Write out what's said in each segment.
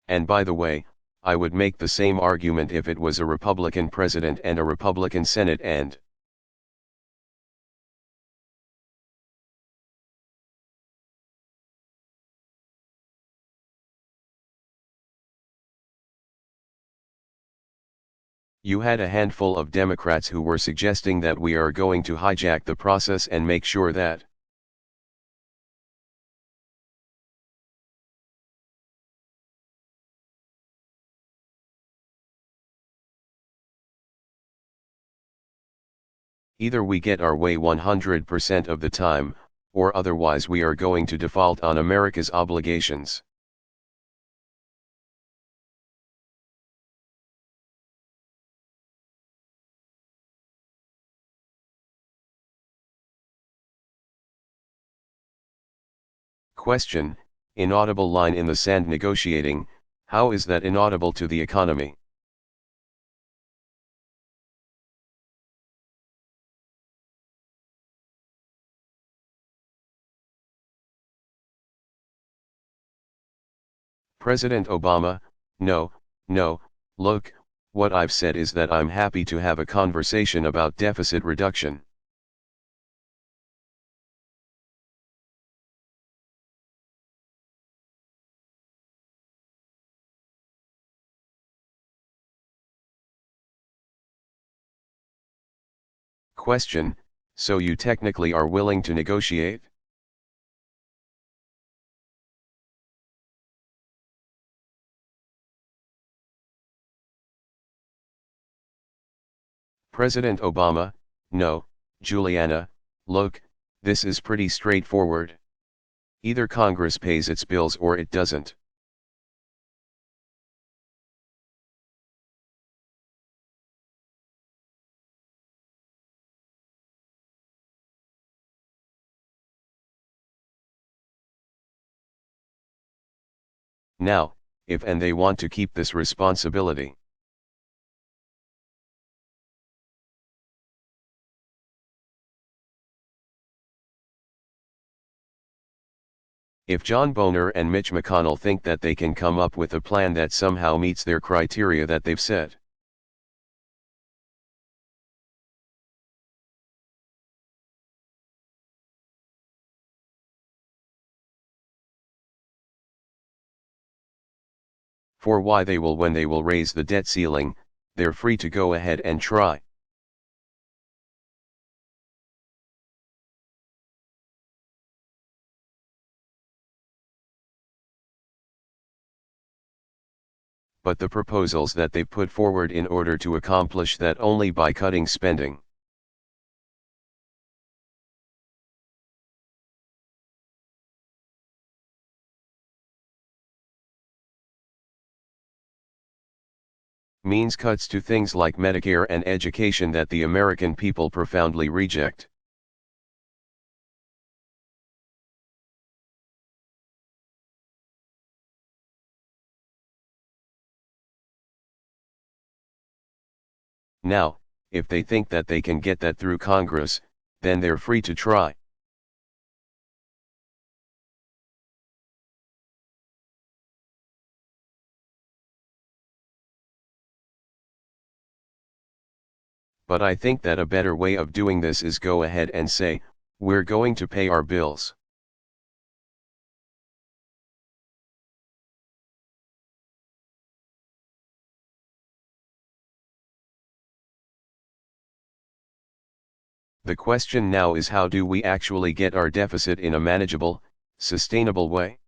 And by the way, I would make the same argument if it was a Republican president and a Republican Senate and you had a handful of Democrats who were suggesting that we are going to hijack the process and make sure that either we get our way 100% of the time, or otherwise we are going to default on America's obligations. Question, inaudible line in the sand negotiating, how is that inaudible to the economy? President Obama, no, look, what I've said is that I'm happy to have a conversation about deficit reduction. Question, so you technically are willing to negotiate? President Obama, no, Juliana, look, this is pretty straightforward. Either Congress pays its bills or it doesn't. Now, if and they want to keep this responsibility. If John Boehner and Mitch McConnell think that they can come up with a plan that somehow meets their criteria that they've set. For why they will when they will raise the debt ceiling, they're free to go ahead and try. But the proposals that they put forward in order to accomplish that only by cutting spending. Means cuts to things like Medicare and education that the American people profoundly reject. Now, if they think that they can get that through Congress, then they're free to try. But I think that a better way of doing this is go ahead and say, we're going to pay our bills. The question now is how do we actually get our deficit in a manageable, sustainable way?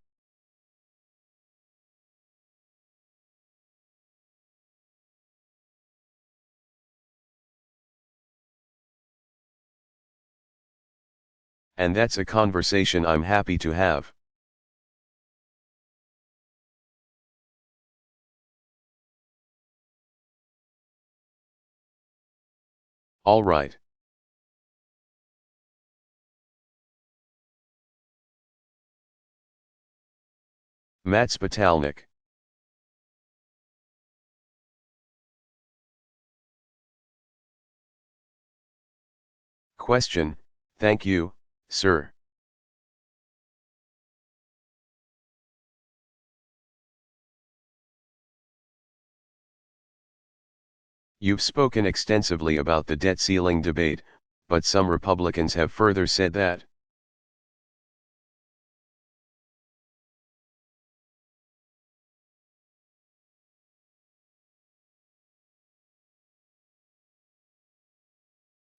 And that's a conversation I'm happy to have. All right. Matt Spatalnik. Question, thank you, sir. You've spoken extensively about the debt ceiling debate, but some Republicans have further said that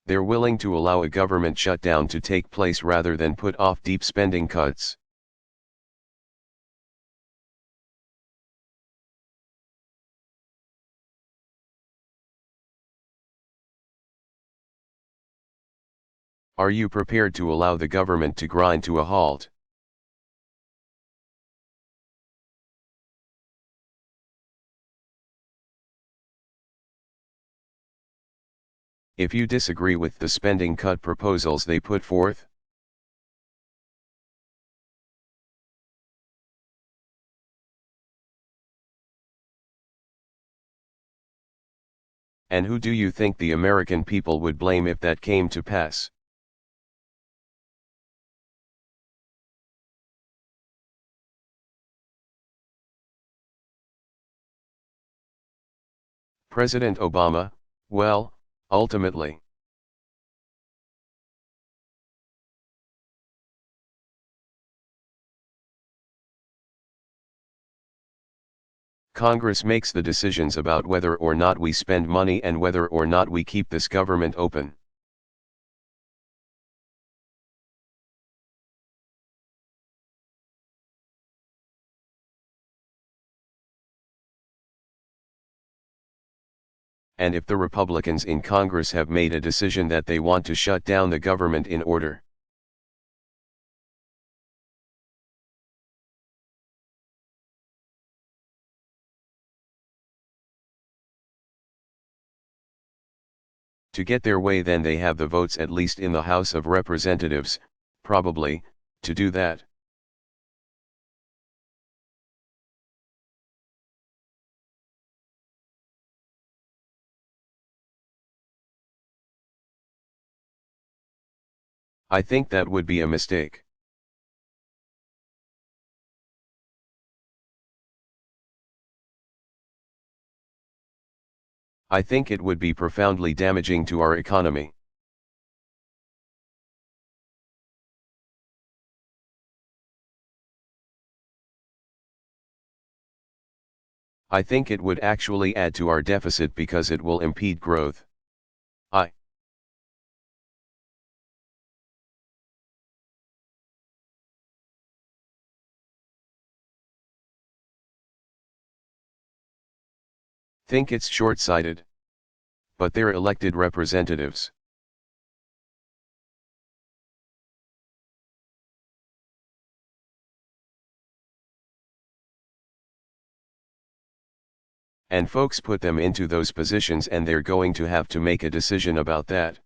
they're willing to allow a government shutdown to take place rather than put off deep spending cuts. Are you prepared to allow the government to grind to a halt? If you disagree with the spending cut proposals they put forth, and who do you think the American people would blame if that came to pass? President Obama? Well, ultimately, Congress makes the decisions about whether or not we spend money and whether or not we keep this government open. And if the Republicans in Congress have made a decision that they want to shut down the government in order to get their way, then they have the votes, at least in the House of Representatives, probably, to do that. I think that would be a mistake. I think it would be profoundly damaging to our economy. I think it would actually add to our deficit because it will impede growth. I think it's short-sighted. But they're elected representatives. And folks put them into those positions, and they're going to have to make a decision about that.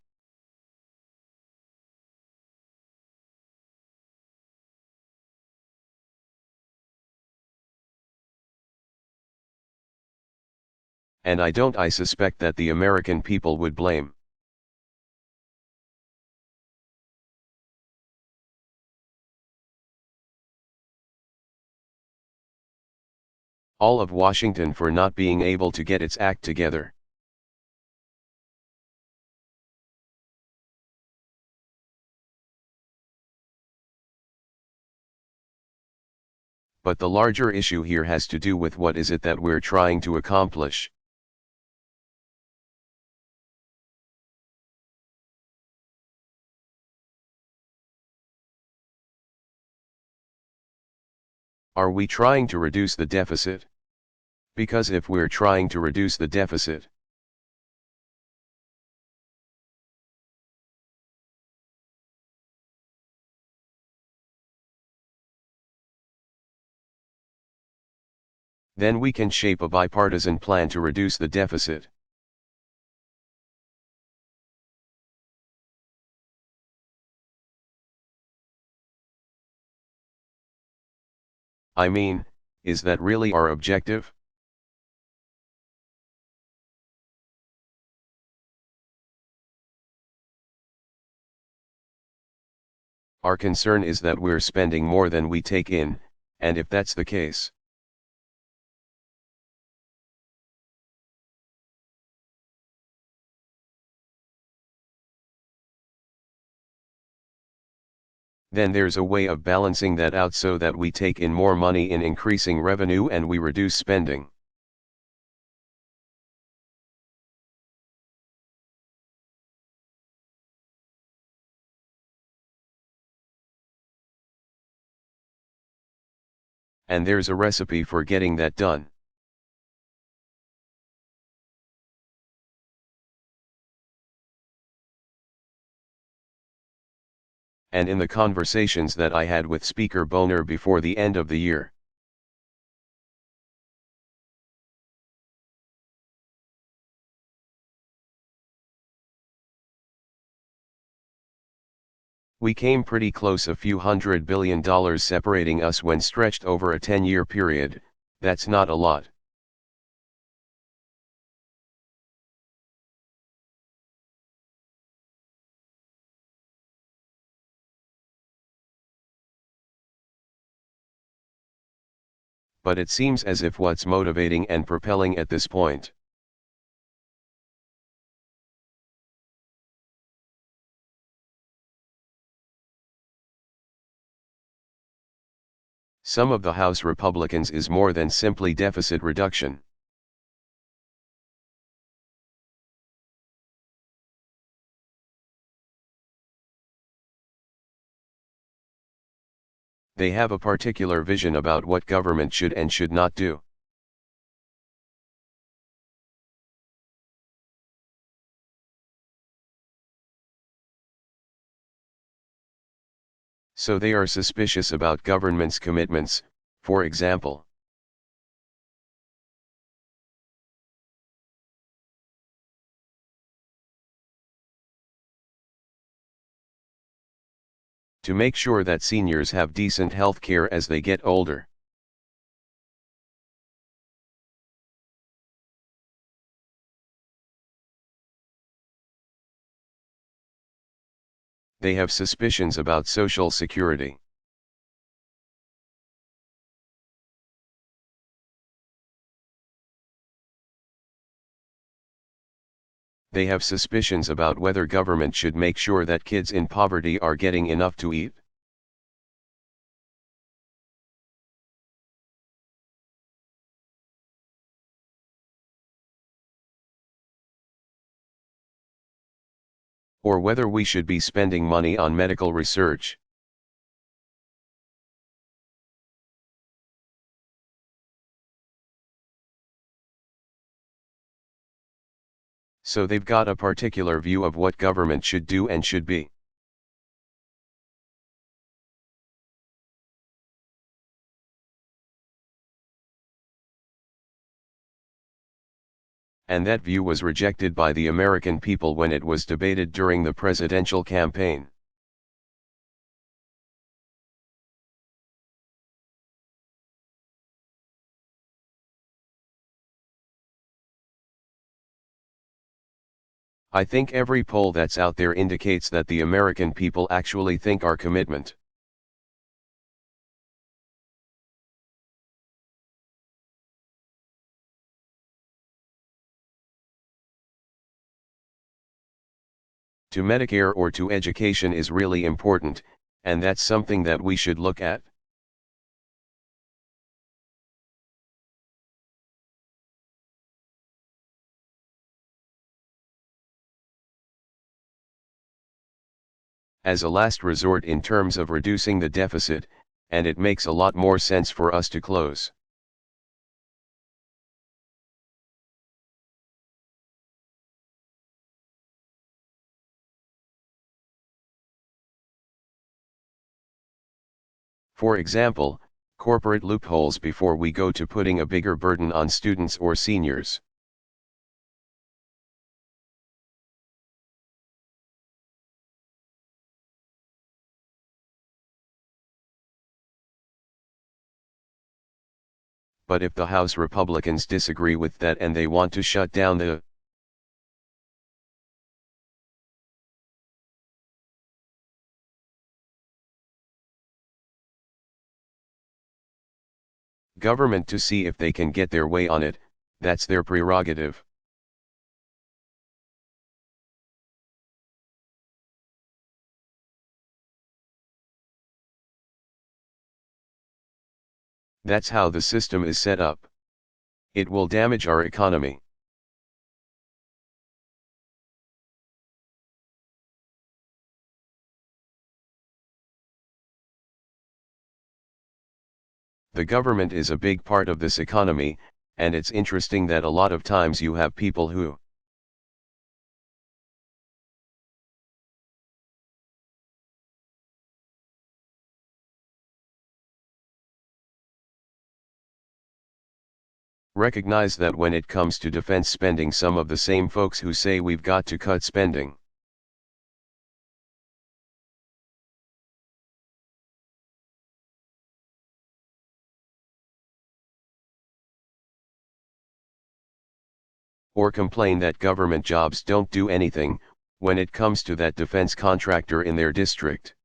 And I suspect that the American people would blame all of Washington for not being able to get its act together. But the larger issue here has to do with what is it that we're trying to accomplish. Are we trying to reduce the deficit? Because if we're trying to reduce the deficit, then we can shape a bipartisan plan to reduce the deficit. I mean, is that really our objective? Our concern is that we're spending more than we take in, and if that's the case, Then there's a way of balancing that out so that we take in more money in increasing revenue and we reduce spending. And there's a recipe for getting that done. And in the conversations that I had with Speaker Boner before the end of the year, we came pretty close, a few $100 billion separating us when stretched over a 10-year period. That's not a lot. But it seems as if what's motivating and propelling at this point some of the House Republicans is more than simply deficit reduction. They have a particular vision about what government should and should not do. So they are suspicious about government's commitments, for example. To make sure that seniors have decent health care as they get older. They have suspicions about Social Security. They have suspicions about whether government should make sure that kids in poverty are getting enough to eat. Or whether we should be spending money on medical research. So they've got a particular view of what government should do and should be. And that view was rejected by the American people when it was debated during the presidential campaign. I think every poll that's out there indicates that the American people actually think our commitment to Medicare or to education is really important, and that's something that we should look at. As a last resort in terms of reducing the deficit, and it makes a lot more sense for us to close. For example, corporate loopholes before we go to putting a bigger burden on students or seniors. But if the House Republicans disagree with that and they want to shut down the government to see if they can get their way on it, that's their prerogative. That's how the system is set up. It will damage our economy. The government is a big part of this economy, and it's interesting that a lot of times you have people who recognize that when it comes to defense spending, some of the same folks who say we've got to cut spending. Or complain that government jobs don't do anything, when it comes to that defense contractor in their district.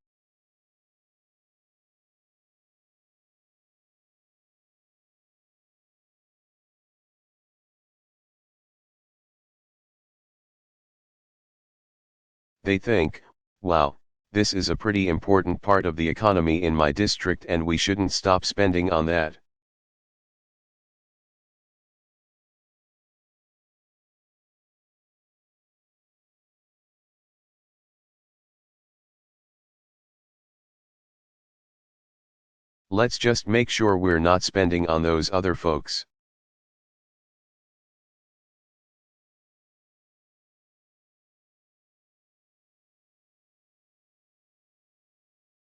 They think, wow, this is a pretty important part of the economy in my district and we shouldn't stop spending on that. Let's just make sure we're not spending on those other folks.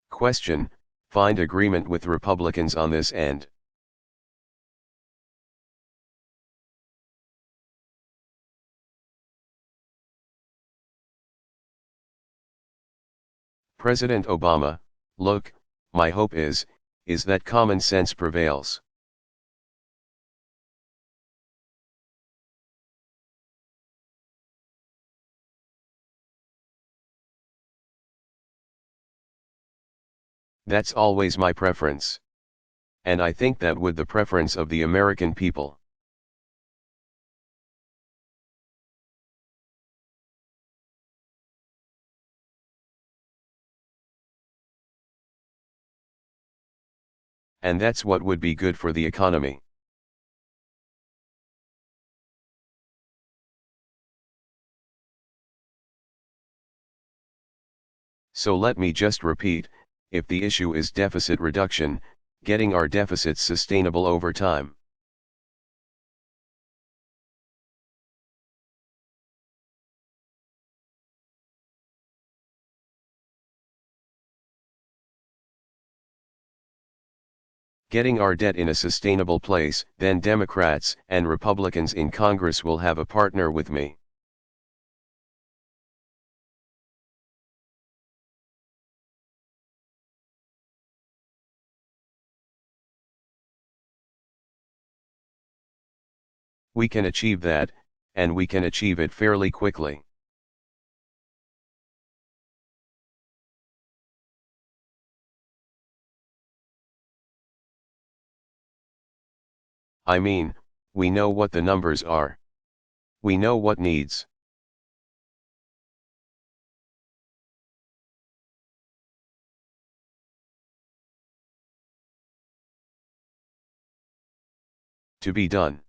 Question: find agreement with Republicans on this end. President Obama, look, my hope is that common sense prevails. That's always my preference. And I think that with the preference of the American people. And that's what would be good for the economy. So let me just repeat, if the issue is deficit reduction, getting our deficits sustainable over time. Getting our debt in a sustainable place, then Democrats and Republicans in Congress will have a partner with me. We can achieve that, and we can achieve it fairly quickly. I mean, we know what the numbers are. We know what needs to be done.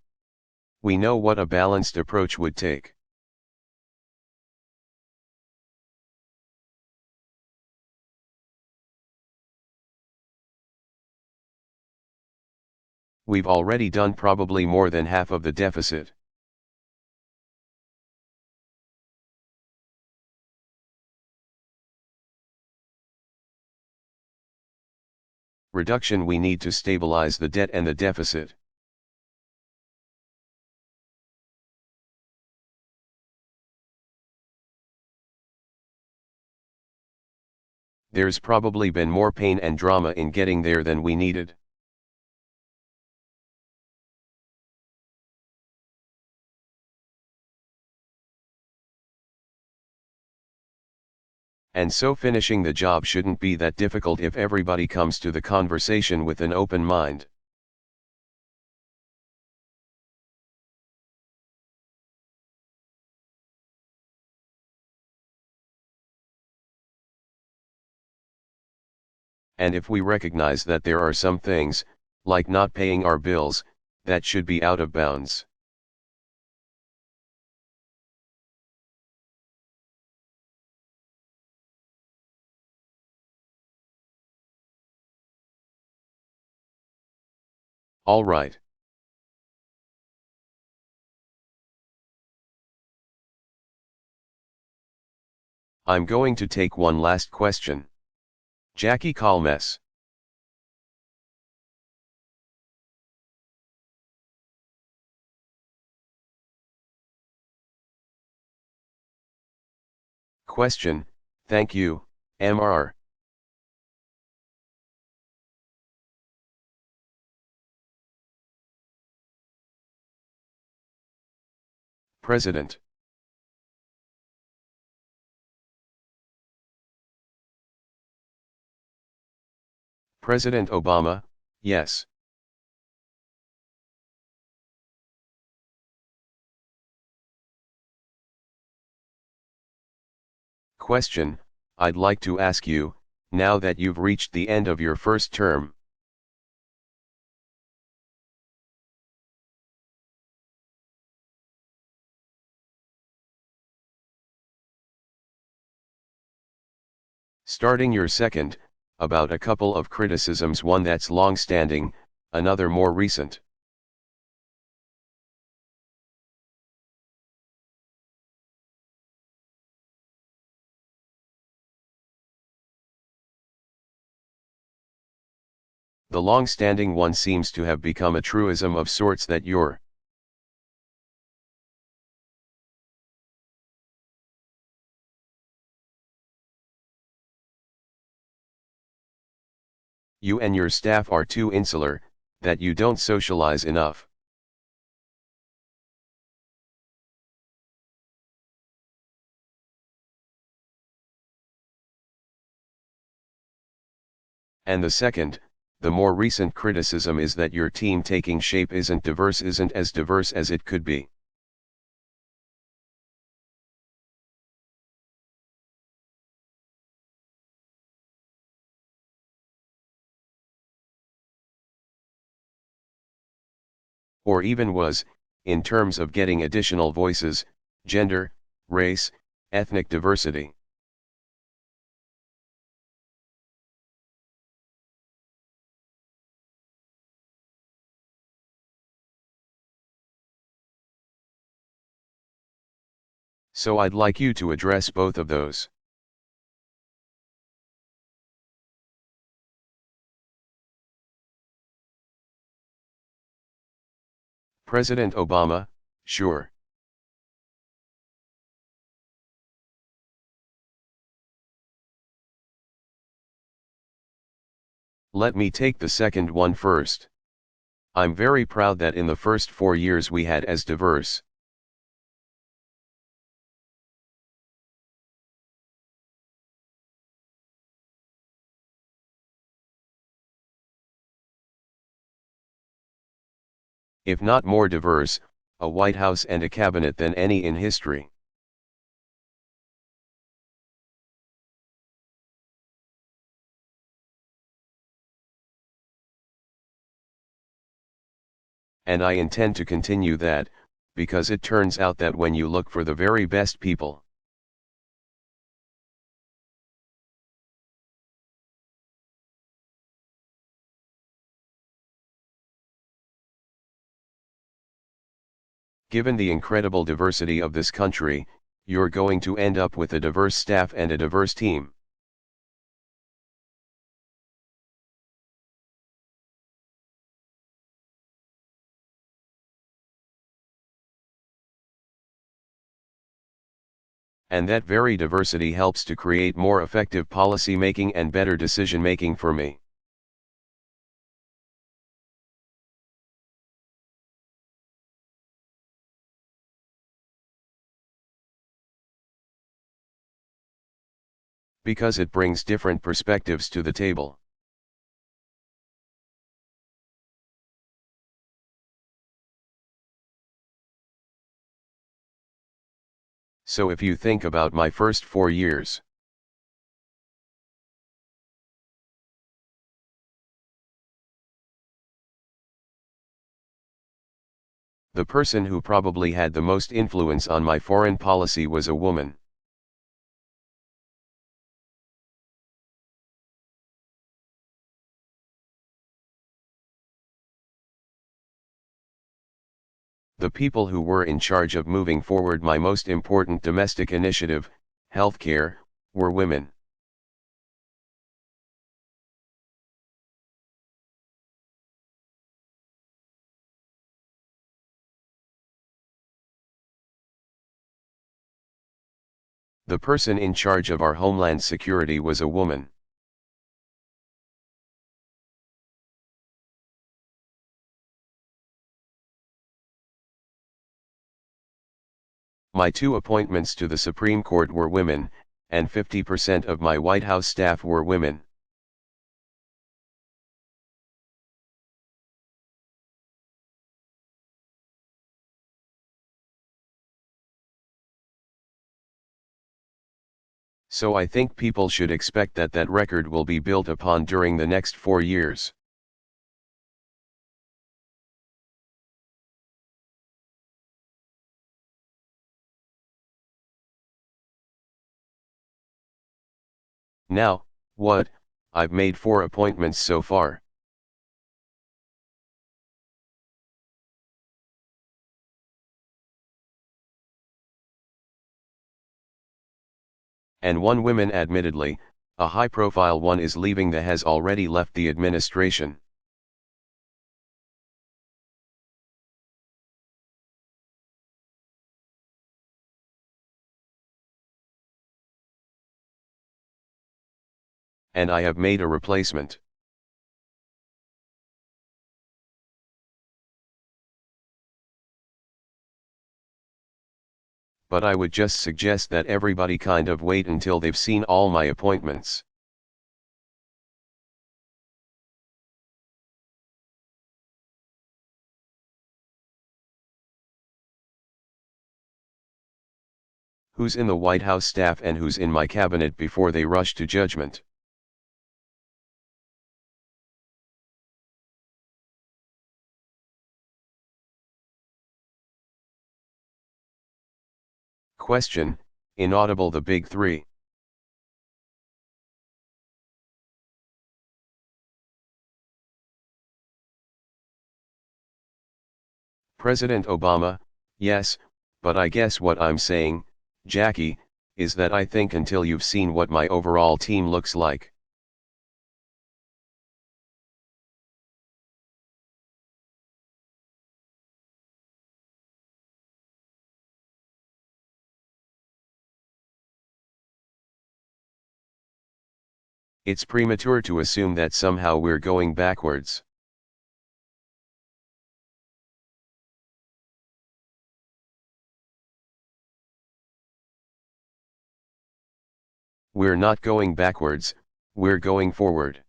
We know what a balanced approach would take. We've already done probably more than half of the deficit. Reduction: we need to stabilize the debt and the deficit. There's probably been more pain and drama in getting there than we needed. And so finishing the job shouldn't be that difficult if everybody comes to the conversation with an open mind. And if we recognize that there are some things, like not paying our bills, that should be out of bounds. All right. I'm going to take one last question. Jackie Kalmes. Question, thank you, Mr. President. President Obama, yes. Question, I'd like to ask you, now that you've reached the end of your first term. Starting your second, about a couple of criticisms, one that's long-standing, another more recent. The long-standing one seems to have become a truism of sorts that you and your staff are too insular, that you don't socialize enough. And the second, the more recent criticism, is that your team taking shape isn't as diverse as it could be. Or even was, in terms of getting additional voices, gender, race, ethnic diversity. So I'd like you to address both of those. President Obama, sure. Let me take the second one first. I'm very proud that in the first 4 years we had as diverse. If not more diverse, a White House and a cabinet than any in history. And I intend to continue that, because it turns out that when you look for the very best people, given the incredible diversity of this country, you're going to end up with a diverse staff and a diverse team. And that very diversity helps to create more effective policy making and better decision making for me. Because it brings different perspectives to the table. So if you think about my first 4 years, The person who probably had the most influence on my foreign policy was a woman. The people who were in charge of moving forward my most important domestic initiative, healthcare, were women. The person in charge of our homeland security was a woman. My 2 appointments to the Supreme Court were women, and 50% of my White House staff were women. So I think people should expect that that record will be built upon during the next 4 years. Now, what? I've made 4 appointments so far. And 1 woman, admittedly, a high-profile one, is leaving that has already left the administration. And I have made a replacement. But I would just suggest that everybody kind of wait until they've seen all my appointments. Who's in the White House staff and who's in my cabinet before they rush to judgment? Question, inaudible. The big 3. President Obama, yes, but I guess what I'm saying, Jackie, is that I think until you've seen what my overall team looks like. It's premature to assume that somehow we're going backwards. We're not going backwards, we're going forward.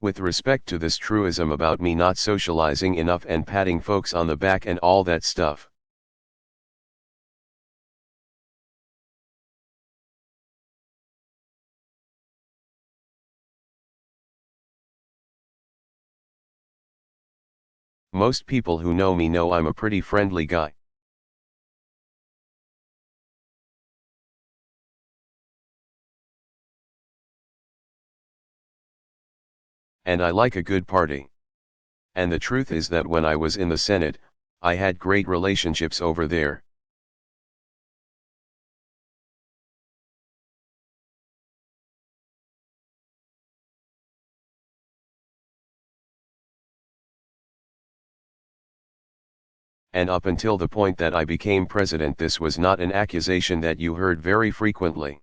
With respect to this truism about me not socializing enough and patting folks on the back and all that stuff. Most people who know me know I'm a pretty friendly guy. And I like a good party. And the truth is that when I was in the Senate, I had great relationships over there. And up until the point that I became president, this was not an accusation that you heard very frequently.